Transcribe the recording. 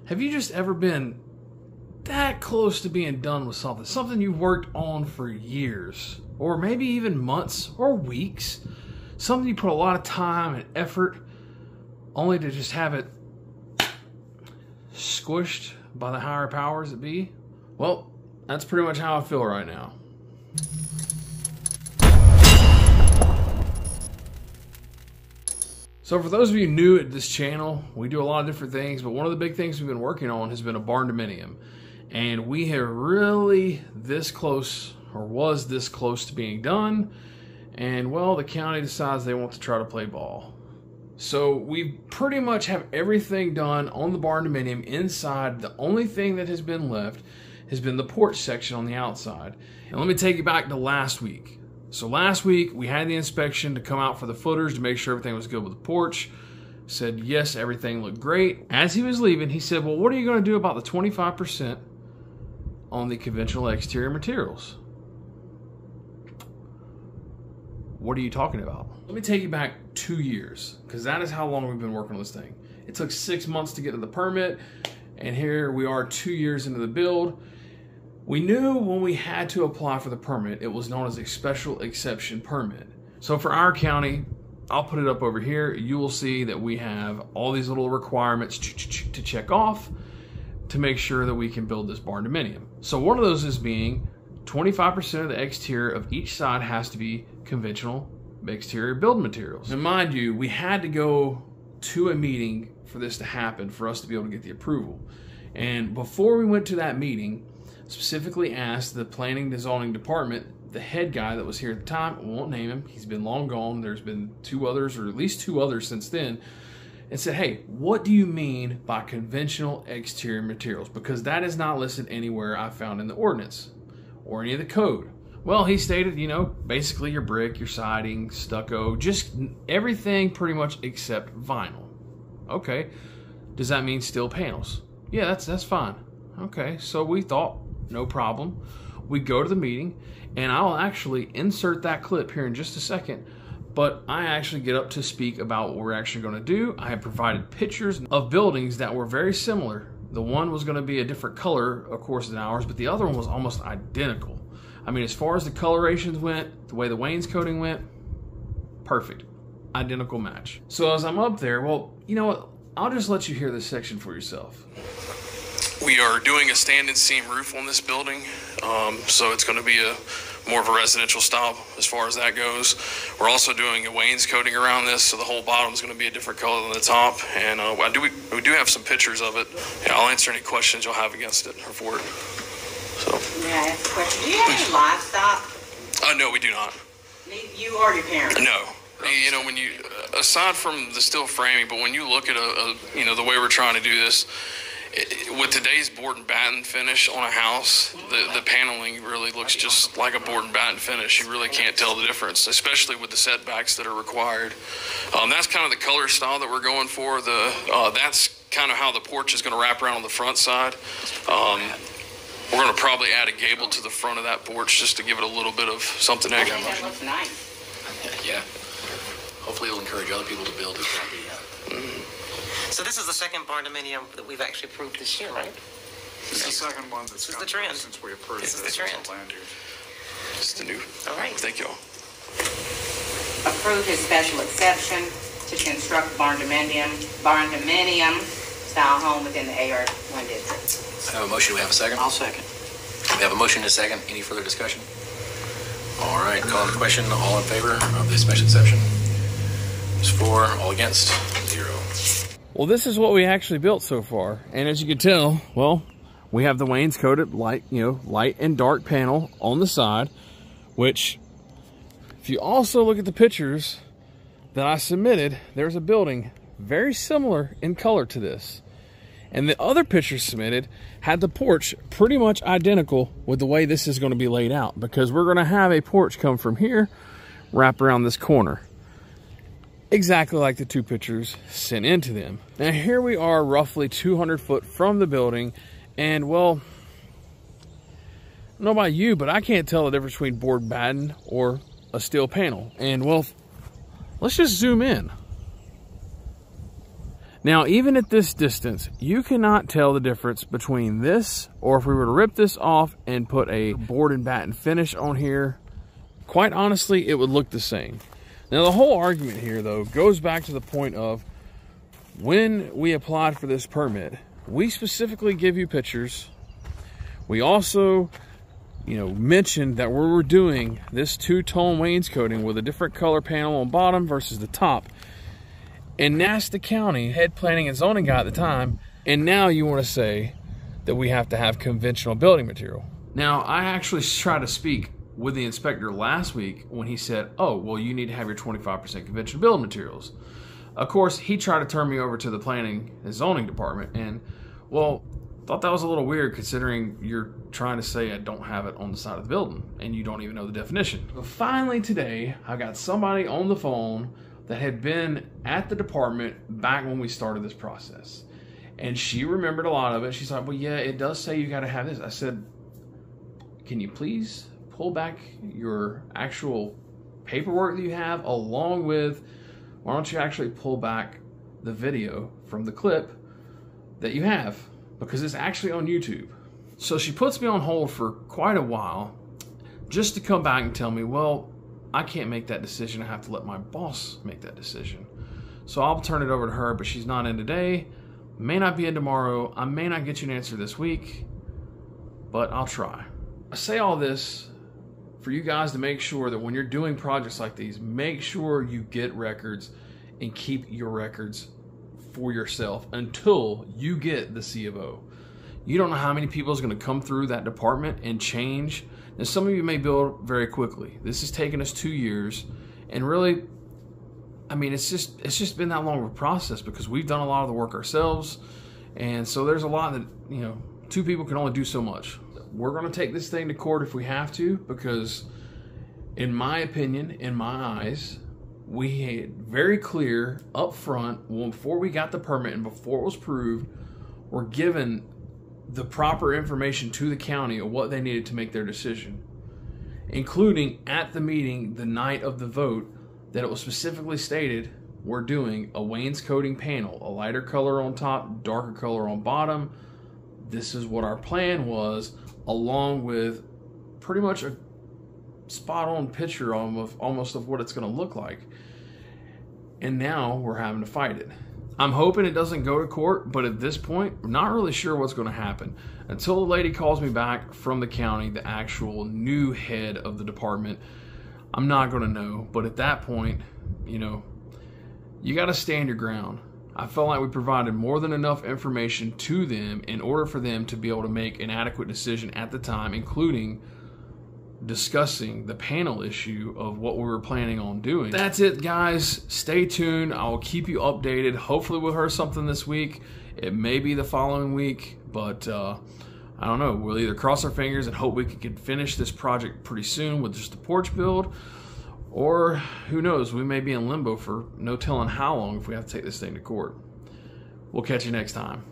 Have you just ever been that close to being done with something? Something you've worked on for years, or maybe even months or weeks. Something you put a lot of time and effort, only to just have it squished by the higher powers that be? Well, that's pretty much how I feel right now. So for those of you new at this channel, we do a lot of different things, but one of the big things we've been working on has been a Barndominium. And we have really this close, or was this close to being done. And well, the county decides they want to try to play ball. So we pretty much have everything done on the Barndominium inside. The only thing that has been left has been the porch section on the outside. And let me take you back to last week. So last week we had the inspection to come out for the footers to make sure everything was good with the porch. Said yes, everything looked great. As he was leaving, he said, well, what are you going to do about the 25% on the conventional exterior materials? What are you talking about? Let me take you back 2 years, because that is how long we've been working on this thing. It took 6 months to get to the permit, and here we are 2 years into the build. We knew when we had to apply for the permit, it was known as a special exception permit. So for our county, I'll put it up over here, you will see that we have all these little requirements to check off to make sure that we can build this Barndominium. So one of those is being 25% of the exterior of each side has to be conventional exterior build materials. And mind you, we had to go to a meeting for this to happen, for us to be able to get the approval. And before we went to that meeting, specifically asked the planning and zoning department, the head guy that was here at the time, I won't name him, he's been long gone, there's been 2 others, or at least 2 others since then, and said, hey, what do you mean by conventional exterior materials? Because that is not listed anywhere I found in the ordinance or any of the code. Well, he stated, you know, basically your brick, your siding, stucco, just everything pretty much except vinyl. Okay, does that mean steel panels? Yeah, that's fine. Okay, so we thought, no problem. We go to the meeting, and I'll actually insert that clip here in just a second, but I actually get up to speak about what we're actually going to do. I have provided pictures of buildings that were very similar. The one was going to be a different color, of course, than ours, but the other one was almost identical. I mean, as far as the colorations went, the way the wainscoting went, perfect. Identical match. So as I'm up there, well, you know what? I'll just let you hear this section for yourself. We are doing a stand and seam roof on this building, so it's going to be more of a residential style as far as that goes. We're also doing a wainscoting around this, so the whole bottom is going to be a different color than the top. And we do have some pictures of it. Yeah, I'll answer any questions you'll have against it or for it. So. May I ask a question? Do you have any livestock? No, we do not. You or your parents? No. You know, when you, aside from the steel framing, but when you look at you know, the way we're trying to do this, with today's board and batten finish on a house, the paneling really looks just like a board and batten finish. You really can't tell the difference, especially with the setbacks that are required. That's kind of the color style that we're going for. That's kind of how the porch is going to wrap around on the front side. We're going to probably add a gable to the front of that porch just to give it a little bit of something extra. That looks nice. Yeah. Hopefully it'll encourage other people to build it. So this is the second Barndominium that we've actually approved this year, right? This is the second one that's the trend. Since we approved this is the trend. Land use. It's the new. All right. Thank y'all. Approve his special exception to construct Barndominium style home within the AR1 district. I have a motion. We have a second? I'll second. We have a motion and a second. Any further discussion? All right. Call the question. All in favor of the special exception? There's 4. All against? 0. Well, this is what we actually built so far. And as you can tell, well, we have the wainscoted light and dark panel on the side, which if you also look at the pictures that I submitted, there's a building very similar in color to this. And the other pictures submitted had the porch pretty much identical with the way this is going to be laid out, because we're going to have a porch come from here, wrap around this corner. Exactly like the 2 pictures sent into them. Now here we are roughly 200 foot from the building, and well, I don't know about you, but I can't tell the difference between board batten or a steel panel. And well, let's just zoom in. Now, even at this distance, you cannot tell the difference between this, or if we were to rip this off and put a board and batten finish on here, quite honestly, it would look the same. Now, the whole argument here, though, goes back to the point of when we applied for this permit, we specifically give you pictures. We also, mentioned that we were doing this two-tone wainscoting with a different color panel on bottom versus the top. And Nasta County, head planning and zoning guy at the time, and now you want to say that we have to have conventional building material. Now, I actually tried to speak with the inspector last week when he said, oh, well, you need to have your 25% conventional building materials. Of course, he tried to turn me over to the planning and zoning department, and, well, thought that was a little weird considering you're trying to say I don't have it on the side of the building, and you don't even know the definition. But finally today, I got somebody on the phone that had been at the department back when we started this process. And she remembered a lot of it. She's like, well, yeah, it does say you got to have this. I said, can you please pull back your actual paperwork that you have, along with, why don't you actually pull back the video from the clip that you have? Because it's actually on YouTube. So she puts me on hold for quite a while just to come back and tell me, well, I can't make that decision. I have to let my boss make that decision. So I'll turn it over to her, but she's not in today. May not be in tomorrow. I may not get you an answer this week, but I'll try. I say all this for you guys to make sure that when you're doing projects like these, make sure you get records and keep your records for yourself until you get the C of O. You don't know how many people is going to come through that department and change. And some of you may build very quickly. This has taken us 2 years, and really, I mean, it's just been that long of a process because we've done a lot of the work ourselves, and so there's a lot that, 2 people can only do so much. We're going to take this thing to court if we have to, because in my opinion, in my eyes, we had very clear up front, before we got the permit and before it was approved, we're given the proper information to the county of what they needed to make their decision, including at the meeting the night of the vote, that it was specifically stated we're doing a wainscoting panel, a lighter color on top, darker color on bottom. This is what our plan was, along with pretty much a spot-on picture almost of what it's going to look like. And now we're having to fight it. I'm hoping it doesn't go to court, but at this point, we're not really sure what's going to happen. Until the lady calls me back from the county, the actual new head of the department, I'm not going to know. But at that point, you got to stand your ground. I felt like we provided more than enough information to them in order for them to be able to make an adequate decision at the time, including discussing the panel issue of what we were planning on doing. That's it, guys. Stay tuned. I will keep you updated. Hopefully we'll hear something this week. It may be the following week, but I don't know. We'll either cross our fingers and hope we can finish this project pretty soon with just the porch build, or who knows, we may be in limbo for no telling how long if we have to take this thing to court. We'll catch you next time.